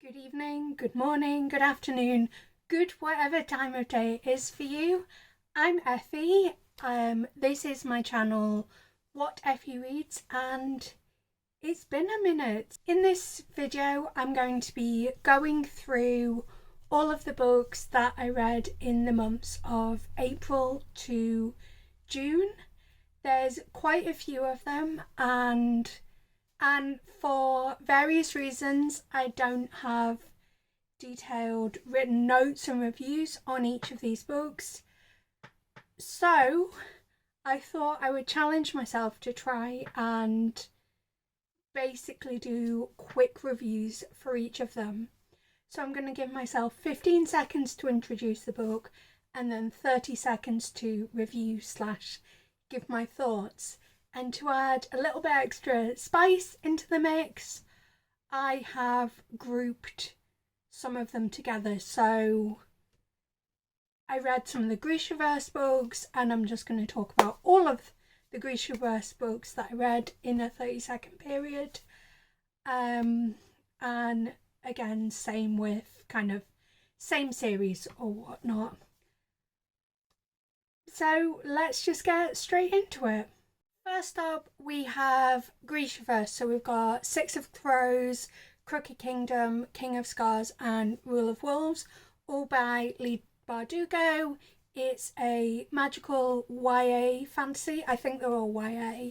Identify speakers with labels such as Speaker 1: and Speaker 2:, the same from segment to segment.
Speaker 1: Good evening, good morning, good afternoon, good whatever time of day it is for you. I'm Effie. This is my channel, What Effie Reads, and it's been a minute. In this video, I'm going to be going through all of the books that I read in the months of April to June. There's quite a few of them, and for various reasons I don't have detailed written notes and reviews on each of these books, so I thought I would challenge myself to try and basically do quick reviews for each of them. So I'm going to give myself 15 seconds to introduce the book and then 30 seconds to review / give my thoughts. And to add a little bit extra spice into the mix, I have grouped some of them together. So I read some of the Grishaverse books, and I'm just going to talk about all of the Grishaverse books that I read in a 30-second period. And again, same with same series or whatnot. So let's just get straight into it. First up, we have Grishaverse. So we've got Six of Crows, Crooked Kingdom, King of Scars, and Rule of Wolves, all by Leigh Bardugo. It's a magical YA fantasy. I think they're all YA.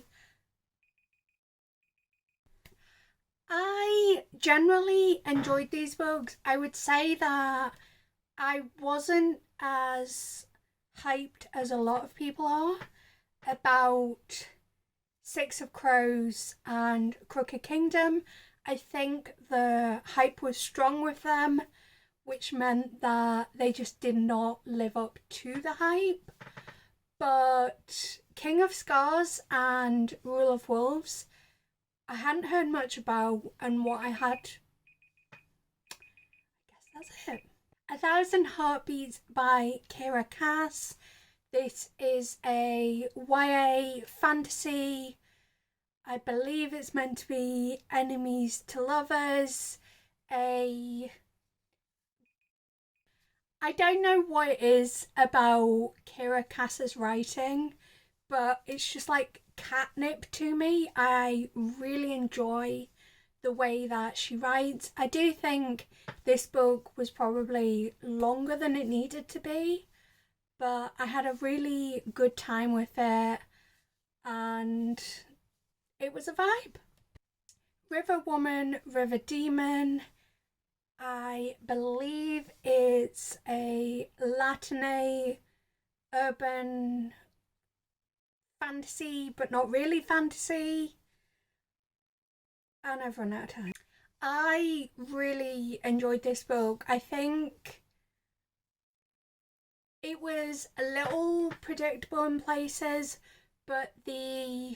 Speaker 1: I generally enjoyed these books. I would say that I wasn't as hyped as a lot of people are about Six of Crows and Crooked Kingdom. I think the hype was strong with them, which meant that they just did not live up to the hype. But King of Scars and Rule of Wolves, I hadn't heard much about, and what I had, I guess that's it. 1,000 Heartbeats by Kiera. This is a YA fantasy. I believe it's meant to be enemies to lovers. I don't know what it is about Kiera's writing, but it's just like catnip to me. I really enjoy the way that she writes. I do think this book was probably longer than it needed to be, but I had a really good time with it and it was a vibe. River Woman, River Demon. I believe it's a Latinx urban fantasy, but not really fantasy. And I've run out of time. I really enjoyed this book. I think it was a little predictable in places, but the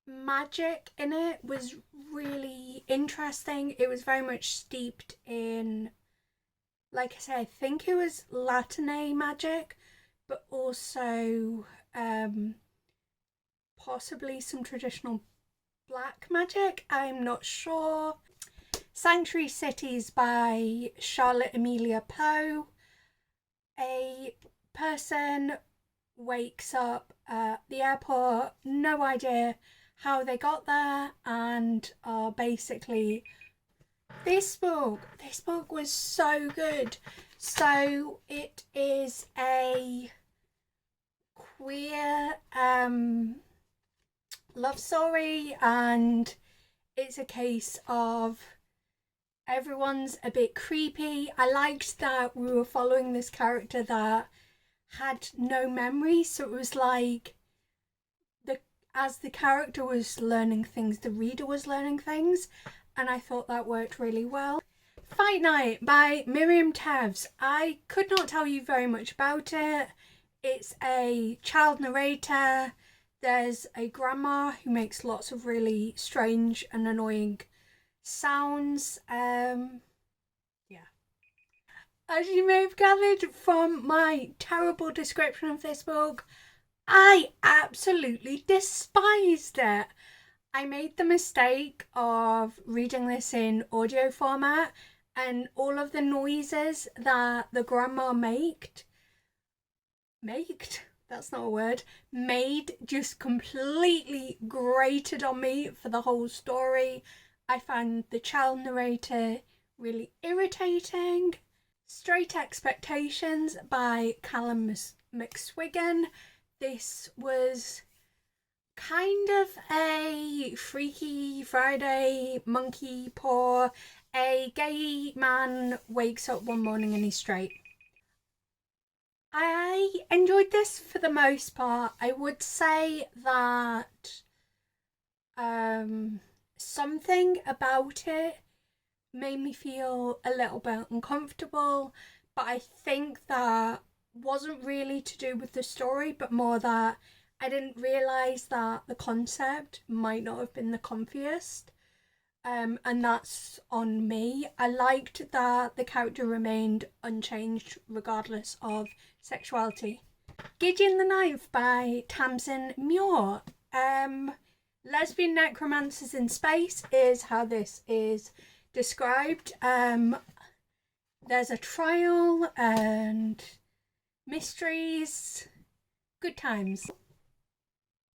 Speaker 1: magic in it was really interesting. It was very much steeped in, like I said, I think it was Latinx magic, but also possibly some traditional black magic. I'm not sure. Sanctuary Cities by Charlotte Amelia Poe. A person wakes up at the airport, no idea how they got there, and are basically... This book was so good. So it is a queer love story, and it's a case of everyone's a bit creepy. I liked that we were following this character that had no memory, so it was like as the character was learning things, the reader was learning things, and I thought that worked really well. Fight Night by Miriam Toews. I could not tell you very much about it. It's a child narrator. There's a grandma who makes lots of really strange and annoying sounds. Yeah. As you may have gathered from my terrible description of this book, I absolutely despised it. I made the mistake of reading this in audio format and all of the noises that the grandma that's not a word, made just completely grated on me for the whole story. I found the child narrator really irritating. Straight Expectations by Calum McSwiggan. This was kind of a Freaky Friday monkey paw. A gay man wakes up one morning and he's straight. I enjoyed this for the most part. I would say that something about it made me feel a little bit uncomfortable, but I think that wasn't really to do with the story, but more that I didn't realise that the concept might not have been the comfiest. And that's on me. I liked that the character remained unchanged regardless of sexuality. Gideon the Ninth by Tamsyn Muir. Lesbian necromancers in space is how this is described. There's a trial and mysteries, good times.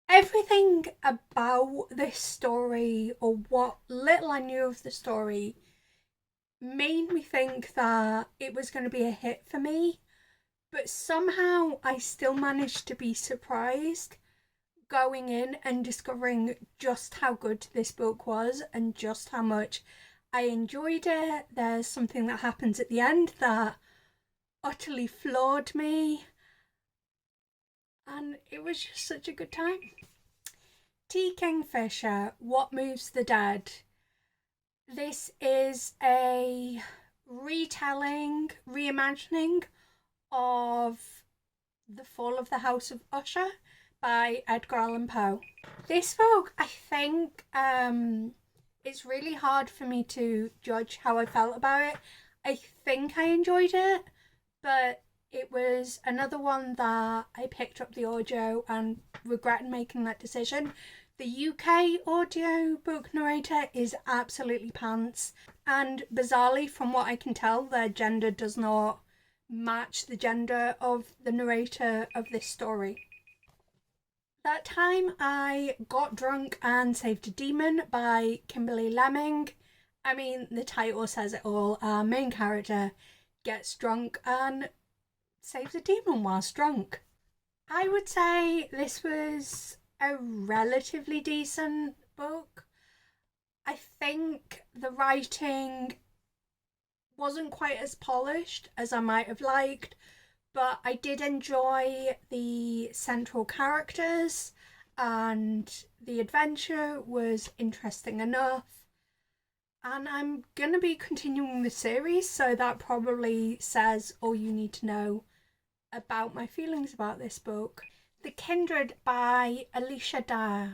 Speaker 1: Everything about this story, or what little I knew of the story, made me think that it was going to be a hit for me, but somehow I still managed to be surprised going in and discovering just how good this book was and just how much I enjoyed it. There's something that happens at the end that utterly floored me, and it was just such a good time. Kingfisher, What Moves the Dead. This is a reimagining of The Fall of the House of Usher by Edgar Allan Poe. This book, I think, it's really hard for me to judge how I felt about it. I think I enjoyed it, but it was another one that I picked up the audio and regretted making that decision. The UK audio book narrator is absolutely pants, and bizarrely, from what I can tell, their gender does not match the gender of the narrator of this story. That Time I Got Drunk and Saved a Demon by Kimberly Lemming. I mean, the title says it all. Our main character gets drunk and saves a demon whilst drunk. I would say this was a relatively decent book. I think the writing wasn't quite as polished as I might have liked, but I did enjoy the central characters and the adventure was interesting enough. And I'm going to be continuing the series, so that probably says all you need to know about my feelings about this book. The Kindred by Alechia Dow.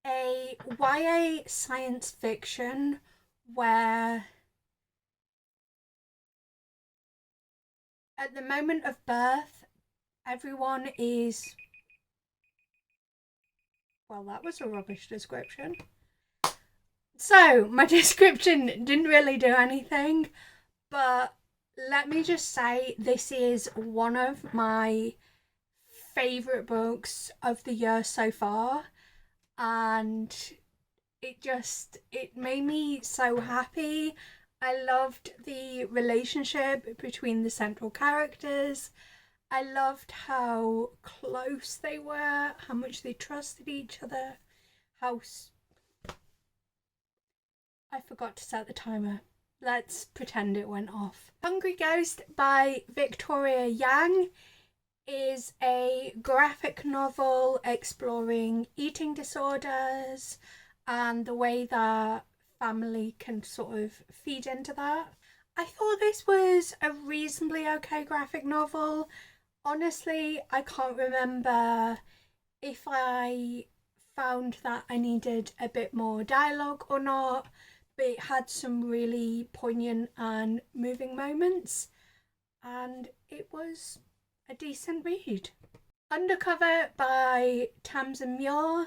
Speaker 1: A YA science fiction where at the moment of birth, everyone is... Well, that was a rubbish description. So, my description didn't really do anything, but let me just say this is one of my favourite books of the year so far, and it made me so happy. I loved the relationship between the central characters. I loved how close they were, how much they trusted each other, I forgot to set the timer. Let's pretend it went off. Hungry Ghost by Victoria Yang is a graphic novel exploring eating disorders and the way that family can sort of feed into that. I thought this was a reasonably okay graphic novel. Honestly, I can't remember if I found that I needed a bit more dialogue or not, but it had some really poignant and moving moments, and it was a decent read. Undercover by Tamsyn Muir.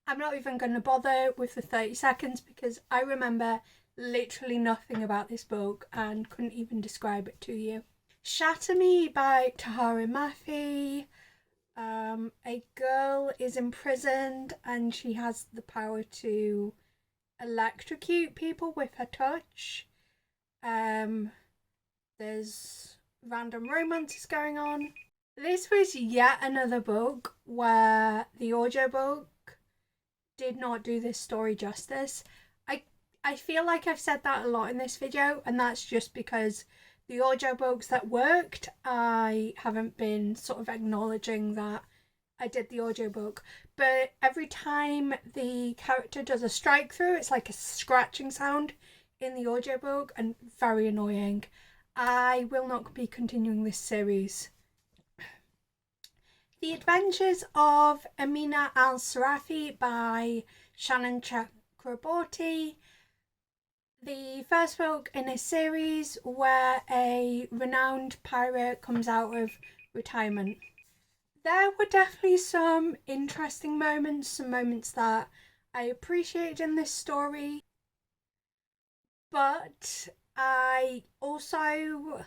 Speaker 1: I'm not even going to bother with the 30 seconds because I remember literally nothing about this book and couldn't even describe it to you. Shatter Me by Tahereh Mafi. A girl is imprisoned and she has the power to electrocute people with her touch. There's random romances going on. This was yet another book where the audiobook did not do this story justice. I feel like I've said that a lot in this video, and that's just because the audiobooks that worked, I haven't been sort of acknowledging that I did the audiobook. But every time the character does a strike through, it's like a scratching sound in the audiobook, and very annoying. I will not be continuing this series. The Adventures of Amina Al-Sirafi by Shannon Chakraborty. The first book in a series where a renowned pirate comes out of retirement. There were definitely some interesting moments, some moments that I appreciated in this story, but I also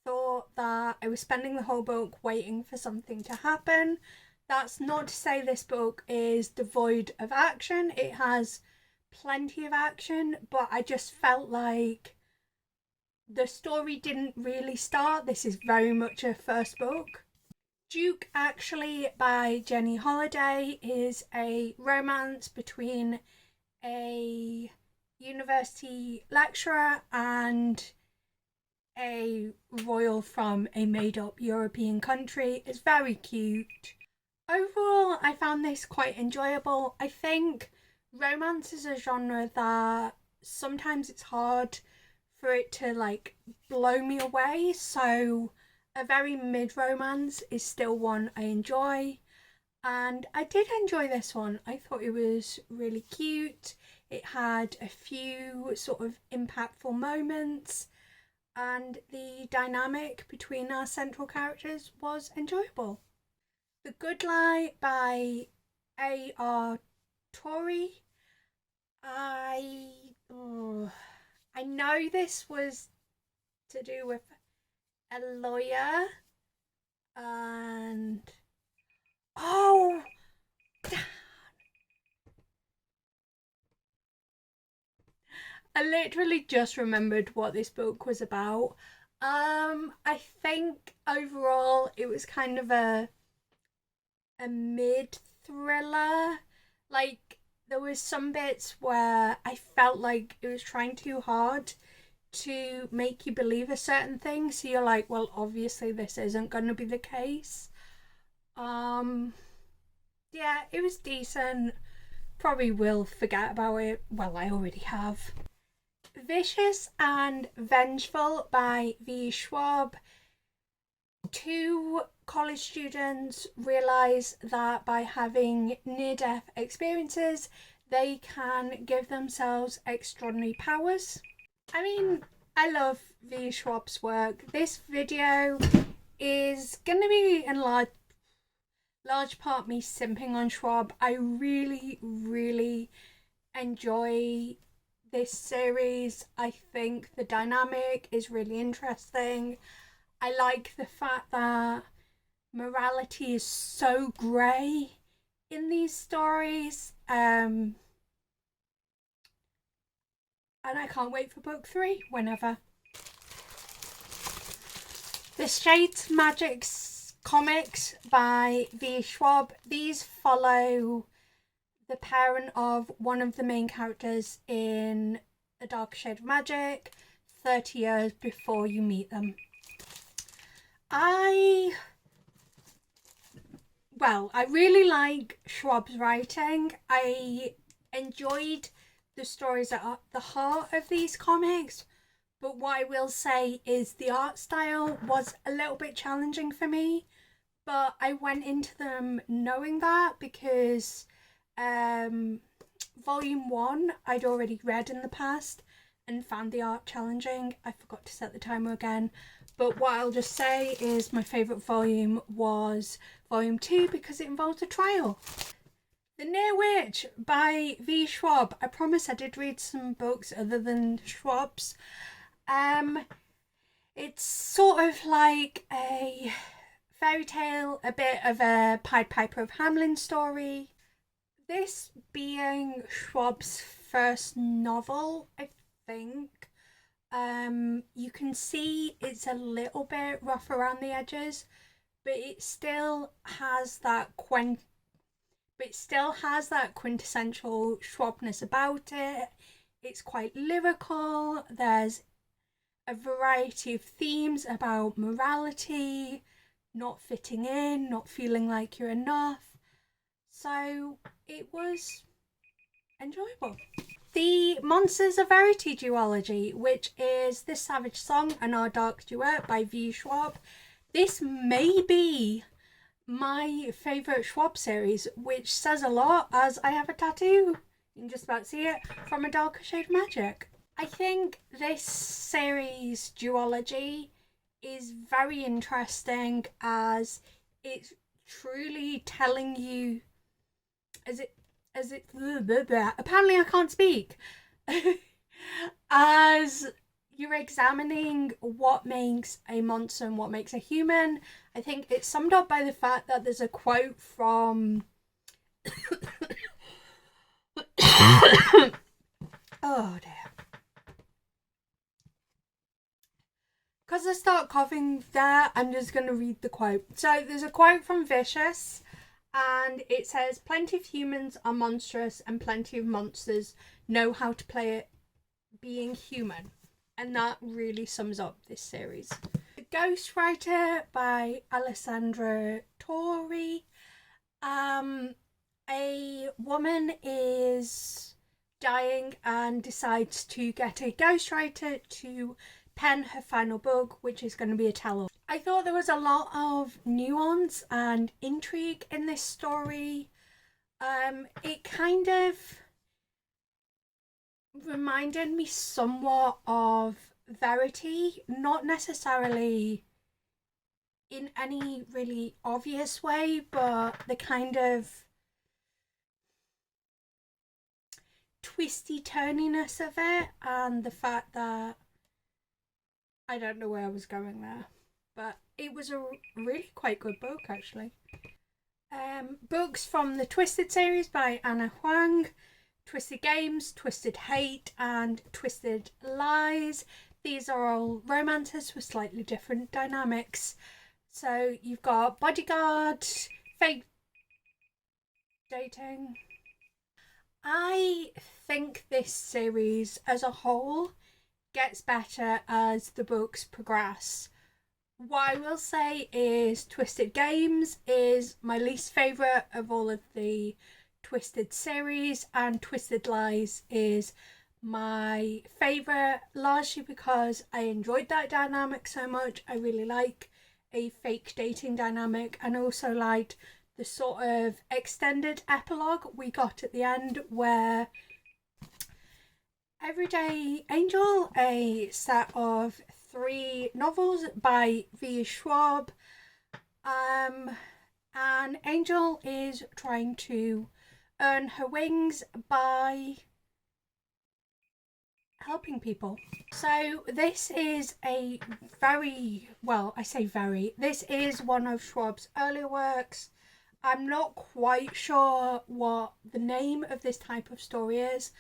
Speaker 1: thought that I was spending the whole book waiting for something to happen. That's not to say this book is devoid of action. It has plenty of action, but I just felt like the story didn't really start. This is very much a first book. Duke Actually by Jenny Holiday is a romance between a university lecturer and a royal from a made-up European country. It's very cute. Overall, I found this quite enjoyable. I think romance is a genre that sometimes it's hard for it to like blow me away, so a very mid romance is still one I enjoy, and I did enjoy this one. I thought it was really cute. It had a few sort of impactful moments, and the dynamic between our central characters was enjoyable. The Good Lie by A.R. Torrey. I know this was to do with a lawyer and I literally just remembered what this book was about. I think overall it was kind of a mid thriller. Like, there was some bits where I felt like it was trying too hard to make you believe a certain thing, so you're like, well, obviously this isn't going to be the case. Yeah, it was decent. Probably will forget about it. Well, I already have. Vicious and Vengeful by V. Schwab. Two college students realise that by having near-death experiences, they can give themselves extraordinary powers. I mean, I love V. Schwab's work. This video is going to be in large part me simping on Schwab. I really enjoy this series. I think the dynamic is really interesting. I like the fact that morality is so grey in these stories. And I can't wait for book 3 whenever. The Shades Magics comics by V. Schwab. These follow the parent of one of the main characters in A Dark Shade of Magic 30 years before you meet them. I really like Schwab's writing. I enjoyed the stories at the heart of these comics, but what I will say is the art style was a little bit challenging for me, but I went into them knowing that because volume 1 I'd already read in the past and found the art challenging. I forgot to set the timer again, but what I'll just say is my favourite volume was volume 2 because it involved a trial. The Near Witch by V. Schwab. I promise I did read some books other than Schwab's. It's sort of like a fairy tale, a bit of a Pied Piper of Hamelin story. This being Schwab's first novel, I think. You can see it's a little bit rough around the edges, but it still has that quintessential Schwabness about it. It's quite lyrical. There's a variety of themes about morality, not fitting in, not feeling like you're enough. So it was enjoyable. The Monsters of Verity duology, which is This Savage Song and Our Dark Duet by V. Schwab. This may be my favourite Schwab series, which says a lot as I have a tattoo, you can just about see it, from A Darker Shade of Magic. I think this series duology is very interesting as it's truly telling you apparently I can't speak as you're examining what makes a monster and what makes a human. I think it's summed up by the fact that there's a quote from oh dear, because I start coughing there, I'm just going to read the quote. So there's a quote from Vicious, and it says, "Plenty of humans are monstrous and plenty of monsters know how to play it being human." And that really sums up this series. The Ghostwriter by Alessandra Torri. A woman is dying and decides to get a ghostwriter to pen her final book, which is going to be a tell-all. I thought there was a lot of nuance and intrigue in this story. It kind of reminded me somewhat of Verity, not necessarily in any really obvious way, but the kind of twisty turniness of it, and the fact that I don't know where I was going there, but it was a really quite good book actually. Books from the Twisted series by Anna Huang: Twisted Games, Twisted Hate, and Twisted Lies. These are all romances with slightly different dynamics. So you've got Bodyguard, Fake Dating. I think this series as a whole gets better as the books progress. What I will say is Twisted Games is my least favourite of all of the Twisted series, and Twisted Lies is my favourite, largely because I enjoyed that dynamic so much. I really like a fake dating dynamic, and also liked the sort of extended epilogue we got at the end where Everyday Angel, a set of 3 novels by V. Schwab, and Angel is trying to earn her wings by helping people. So this is a this is one of Schwab's earlier works. I'm not quite sure what the name of this type of story is,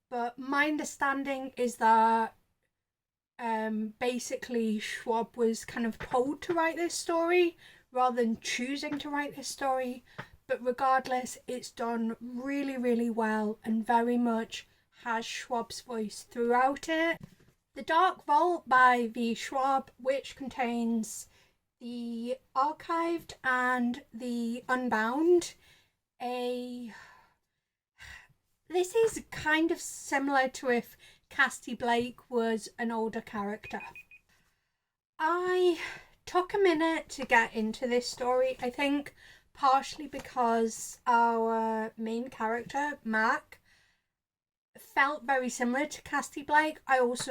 Speaker 1: but my understanding is that basically Schwab was kind of told to write this story rather than choosing to write this story. But regardless, it's done really, really well and very much has Schwab's voice throughout it. The Dark Vault by V. Schwab, which contains the Archived and the Unbound. This is kind of similar to if Casty Blake was an older character. I took a minute to get into this story, I think partially because our main character, Mac, felt very similar to Casty Blake. I was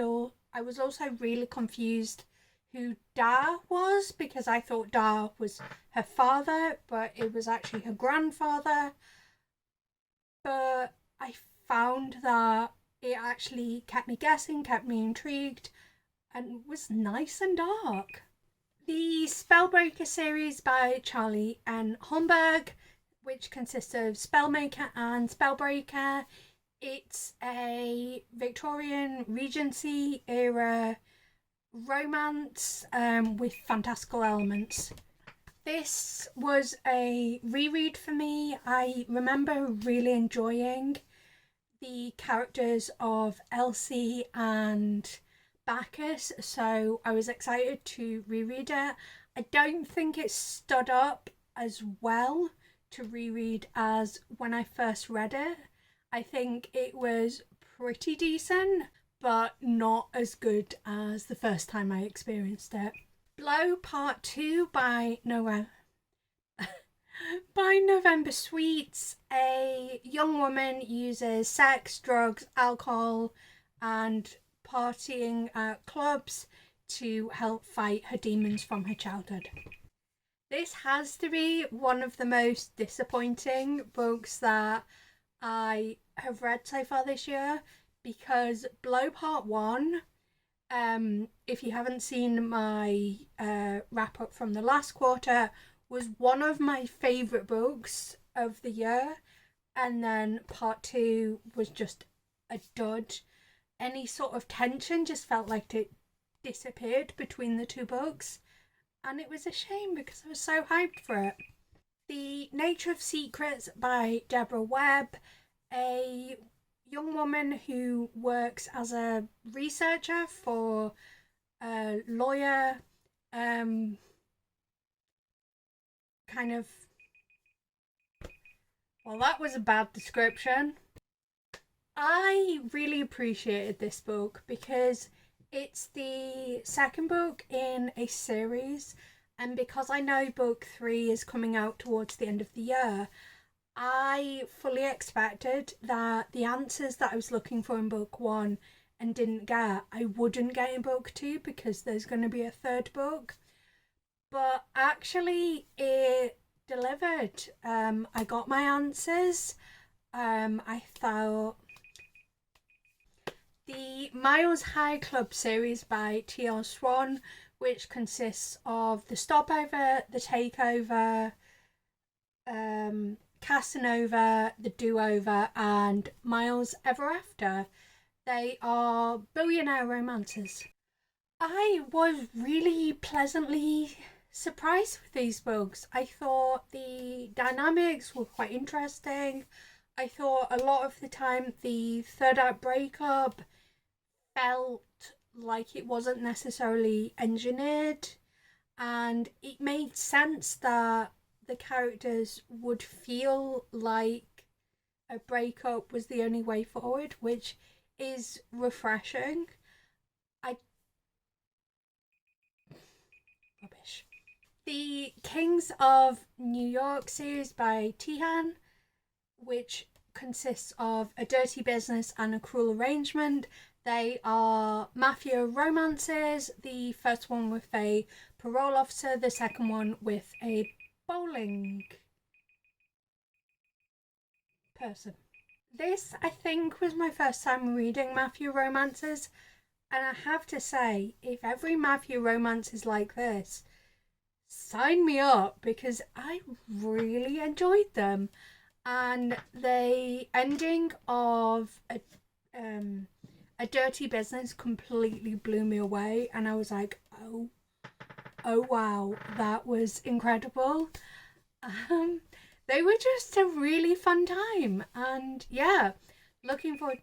Speaker 1: also really confused who Da was, because I thought Da was her father, but it was actually her grandfather. but I found that it actually kept me guessing, kept me intrigued, and was nice and dark. The Spellbreaker series by Charlie N. Holmberg, which consists of Spellmaker and Spellbreaker. It's a Victorian Regency era romance with fantastical elements. This was a reread for me. I remember really enjoying the characters of Elsie and Bacchus, so I was excited to reread it. I don't think it stood up as well to reread as when I first read it. I think it was pretty decent, but not as good as the first time I experienced it. Blow Part 2 by November Sweets. A young woman uses sex, drugs, alcohol, and partying at clubs to help fight her demons from her childhood. This has to be one of the most disappointing books that I have read so far this year, because Blow Part 1, if you haven't seen my wrap up from the last quarter, was one of my favourite books of the year, and then Part 2 was just a dud. Any sort of tension just felt like it disappeared between the two books, and it was a shame because I was so hyped for it. The Nature of Secrets by Deborah Webb. A young woman who works as a researcher for a lawyer, kind of, well, that was a bad description. I really appreciated this book because it's the second book in a series, and because I know book 3 is coming out towards the end of the year, I fully expected that the answers that I was looking for in book 1 and didn't get, I wouldn't get in book 2 because there's going to be a third book. But actually, it delivered. I got my answers. I thought the Miles High Club series by T.L. Swan, which consists of The Stopover, The Takeover, Casanova, The Do-Over, and Miles Ever After. They are billionaire romances. I was really pleasantly surprised with these books. I thought the dynamics were quite interesting. I thought a lot of the time the third act breakup felt like it wasn't necessarily engineered, and it made sense that the characters would feel like a breakup was the only way forward, which is refreshing. Rubbish. The Kings of New York series by Tihan, which consists of A Dirty Business and A Cruel Arrangement. They are mafia romances, the first one with a parole officer, the second one with a bowling person. This, I think, was my first time reading mafia romances, and I have to say, if every mafia romance is like this, sign me up, because I really enjoyed them. And the ending of a Dirty Business completely blew me away, and I was like, oh wow, that was incredible. They were just a really fun time, and yeah, looking forward.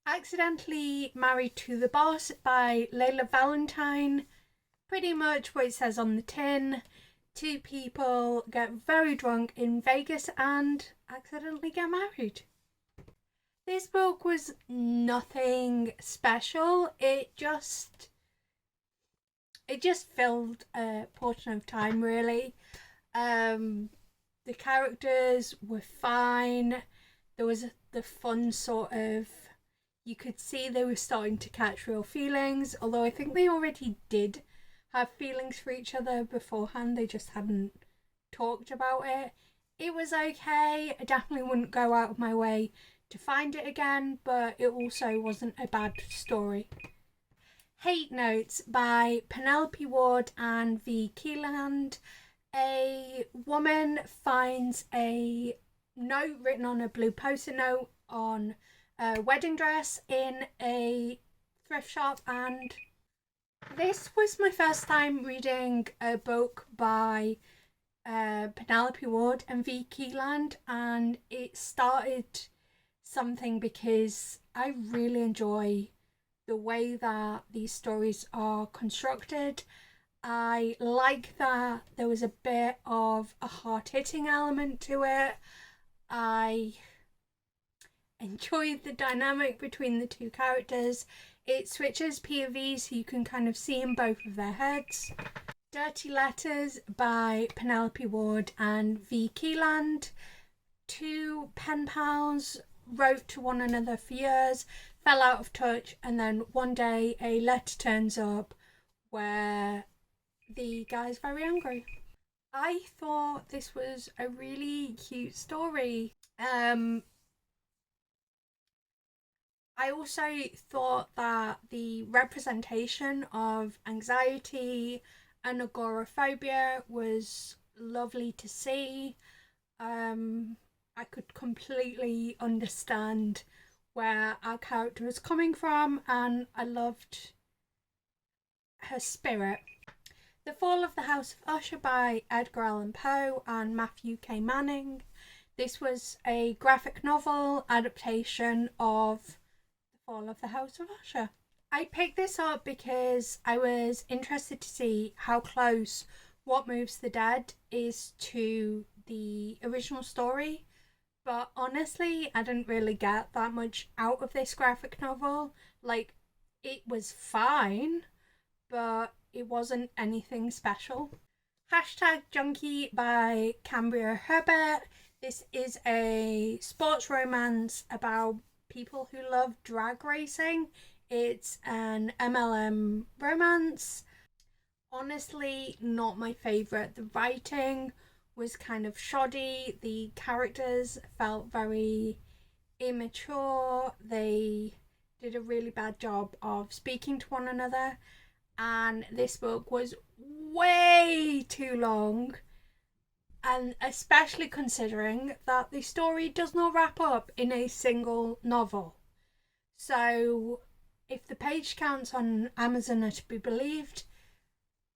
Speaker 1: Accidentally Married to the Boss by Layla Valentine. Pretty much what it says on the tin. Two people get very drunk in Vegas and accidentally get married. This book was nothing special. It just filled a portion of time, really. The characters were fine. There was the fun sort of, you could see they were starting to catch real feelings, although I think they already did have feelings for each other beforehand, they just hadn't talked about it. It was okay. I definitely wouldn't go out of my way to find it again, but it also wasn't a bad story. Hate Notes by Penelope Ward and V. Keeland. A woman finds a note written on a blue post-it note on a wedding dress in a thrift shop, and this was my first time reading a book by Penelope Ward and V. Keeland, and it started something because I really enjoy the way that these stories are constructed. I like that there was a bit of a hard-hitting element to it. I enjoyed the dynamic between the two characters. It switches POVs so you can kind of see in both of their heads. Dirty Letters by Penelope Ward and V. Keeland. Two pen pals wrote to one another for years, fell out of touch, and then one day a letter turns up where the guy's very angry. I thought this was a really cute story. I also thought that the representation of anxiety and agoraphobia was lovely to see. I could completely understand where our character was coming from, and I loved her spirit. The Fall of the House of Usher by Edgar Allan Poe and Matthew K. Manning. This was a graphic novel adaptation of The Fall of the House of Usher. I picked this up because I was interested to see how close What Moves the Dead is to the original story, but honestly, I didn't really get that much out of this graphic novel. Like, it was fine, but it wasn't anything special. Hashtag Junkie by Cambria Herbert. This is a sports romance about people who love drag racing. It's an MLM romance. Honestly, not my favourite. The writing was kind of shoddy. The characters felt very immature. They did a really bad job of speaking to one another. And this book was way too long. And especially considering that the story does not wrap up in a single novel. So, if the page counts on Amazon are to be believed,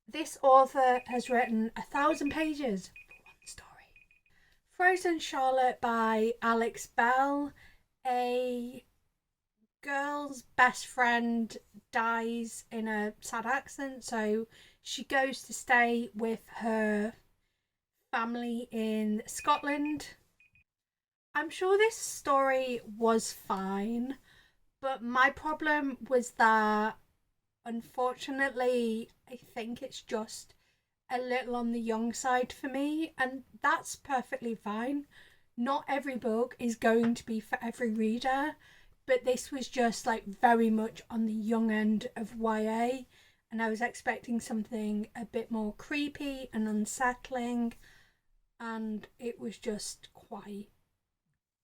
Speaker 1: this author has written 1,000 pages for one story. Frozen Charlotte by Alex Bell. A girl's best friend dies in a sad accident, so she goes to stay with her family in Scotland. I'm sure this story was fine, but my problem was that, unfortunately, I think it's just a little on the young side for me, and that's perfectly fine. Not every book is going to be for every reader, but this was just like very much on the young end of YA, and I was expecting something a bit more creepy and unsettling, and it was just quite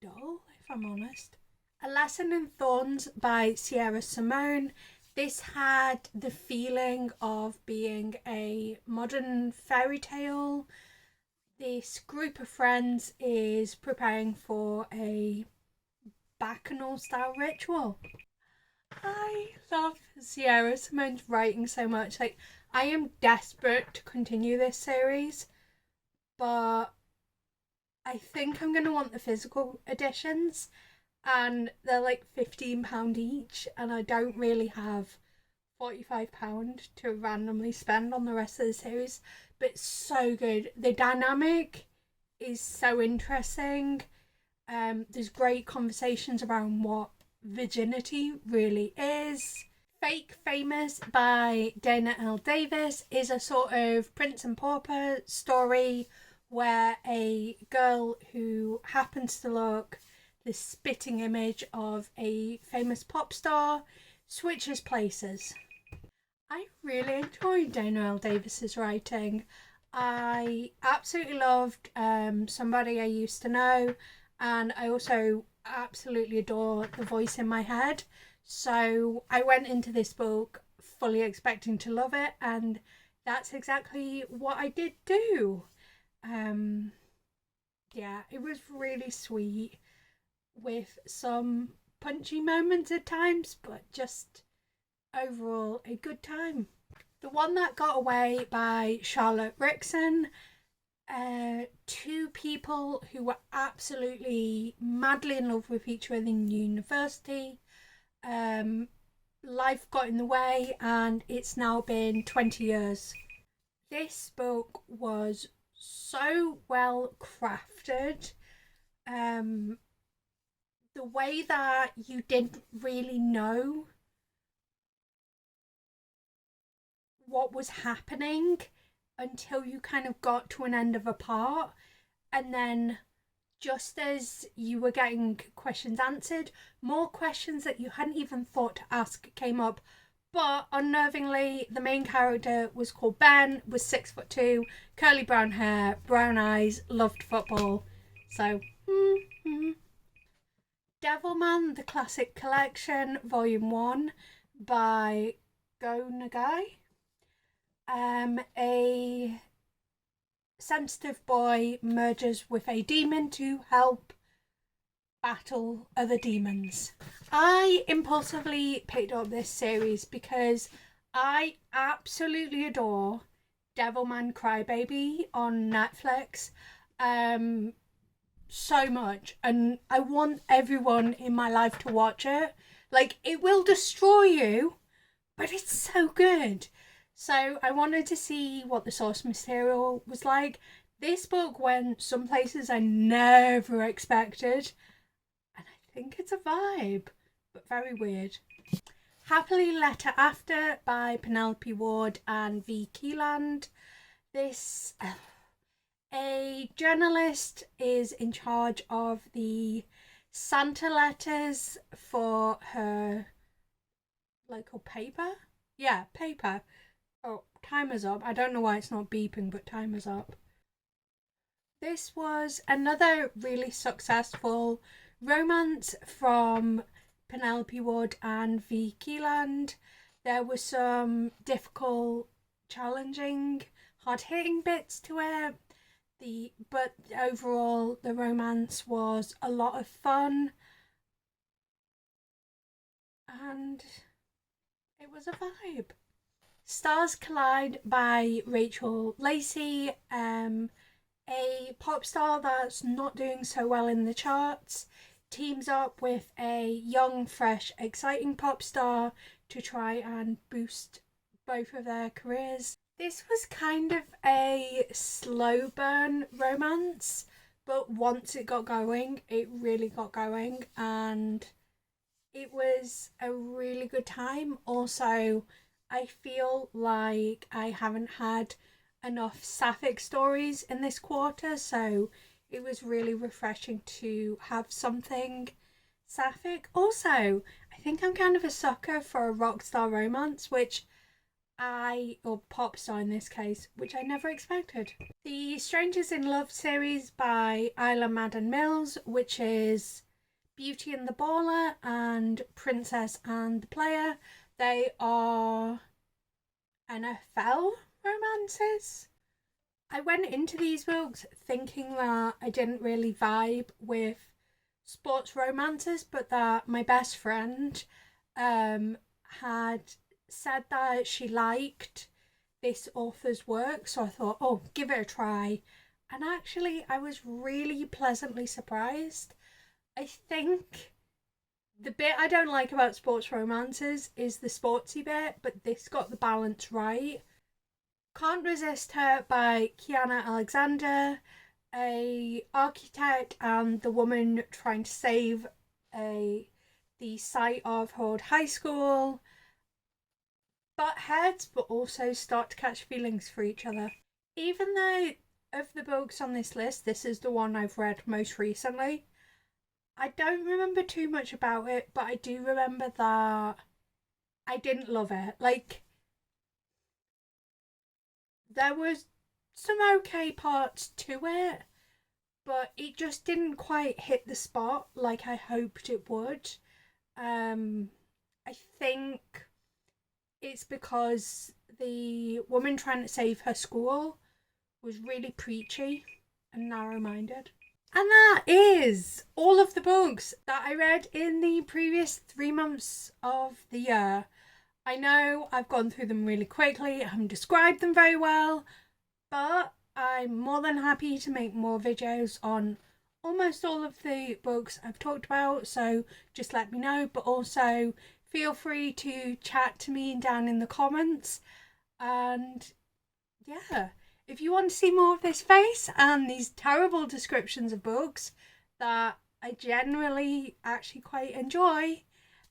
Speaker 1: dull, if I'm honest. A Lesson in Thorns by Sierra Simone. This had the feeling of being a modern fairy tale. This group of friends is preparing for a bacchanal style ritual. I love Sierra Simone's writing so much. Like, I am desperate to continue this series, but I think I'm going to want the physical editions, and they're like £15 each, and I don't really have £45 to randomly spend on the rest of the series. But it's so good. The dynamic is so interesting. There's great conversations around what virginity really is. Fake Famous by Dana L. Davis is a sort of Prince and Pauper story where a girl who happens to look the spitting image of a famous pop star switches places. I really enjoyed Dana L. Davis's writing. I absolutely loved Somebody I Used to Know, and I also absolutely adore the voice in my head. So I went into this book fully expecting to love it, and that's exactly what I did do. Um, yeah, it was really sweet with some punchy moments at times, but just overall a good time. The One That Got Away by Charlotte Rickson. Two people who were absolutely madly in love with each other in university. Um, Life got in the way, and it's now been 20 years. This book was so well crafted. Um, the way that you didn't really know what was happening until you kind of got to an end of a part, and then just as you were getting questions answered, more questions that you hadn't even thought to ask came up. But unnervingly, the main character was called Ben, was 6'2", curly brown hair, brown eyes, loved football. So, Devilman, the Classic Collection, Volume 1 by Go Nagai. A sensitive boy merges with a demon to help battle other demons. I impulsively picked up this series because I absolutely adore Devilman Crybaby on Netflix so much, and I want everyone in my life to watch it. Like, it will destroy you, but it's so good. So I wanted to see what the source material was like. This book went some places I never expected, and I think it's a vibe, but very weird. Happily Letter After by Penelope Ward and V. Keeland. This a journalist is in charge of the Santa letters for her local paper. Yeah, paper. Oh, timer's up. I don't know why it's not beeping, but timer's up. This was another really successful romance from Penelope Wood and V. Keeland. There were some difficult, challenging, hard-hitting bits to it. But overall, the romance was a lot of fun, and it was a vibe. Stars Collide by Rachel Lacey. A pop star that's not doing so well in the charts teams up with a young, fresh, exciting pop star to try and boost both of their careers. This was kind of a slow burn romance, but once it got going, it really got going, and it was a really good time. Also, I feel like I haven't had enough sapphic stories in this quarter, so it was really refreshing to have something sapphic. Also, I think I'm kind of a sucker for a rock star romance, or pop star in this case, which I never expected. The Strangers in Love series by Isla Madden Mills, which is Beauty and the Baller and Princess and the Player. They are NFL romances. I went into these books thinking that I didn't really vibe with sports romances, but that my best friend had said that she liked this author's work, so I thought, oh, give it a try. And actually, I was really pleasantly surprised. I think the bit I don't like about sports romances is the sportsy bit, but this got the balance right. Can't Resist Her by Kiana Alexander, a architect and the woman trying to save the site of her old high school, butt heads, but also start to catch feelings for each other. Even though of the books on this list, this is the one I've read most recently, I don't remember too much about it, but I do remember that I didn't love it. Like, there was some okay parts to it, but it just didn't quite hit the spot like I hoped it would. I think it's because the woman trying to save her school was really preachy and narrow-minded. And that is all of the books that I read in the previous 3 months of the year. I know I've gone through them really quickly, I haven't described them very well, but I'm more than happy to make more videos on almost all of the books I've talked about, so just let me know. But also feel free to chat to me down in the comments. And yeah, if you want to see more of this face and these terrible descriptions of books that I generally actually quite enjoy,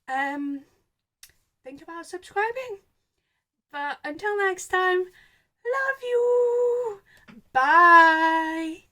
Speaker 1: think about subscribing. But until next time, love you. Bye.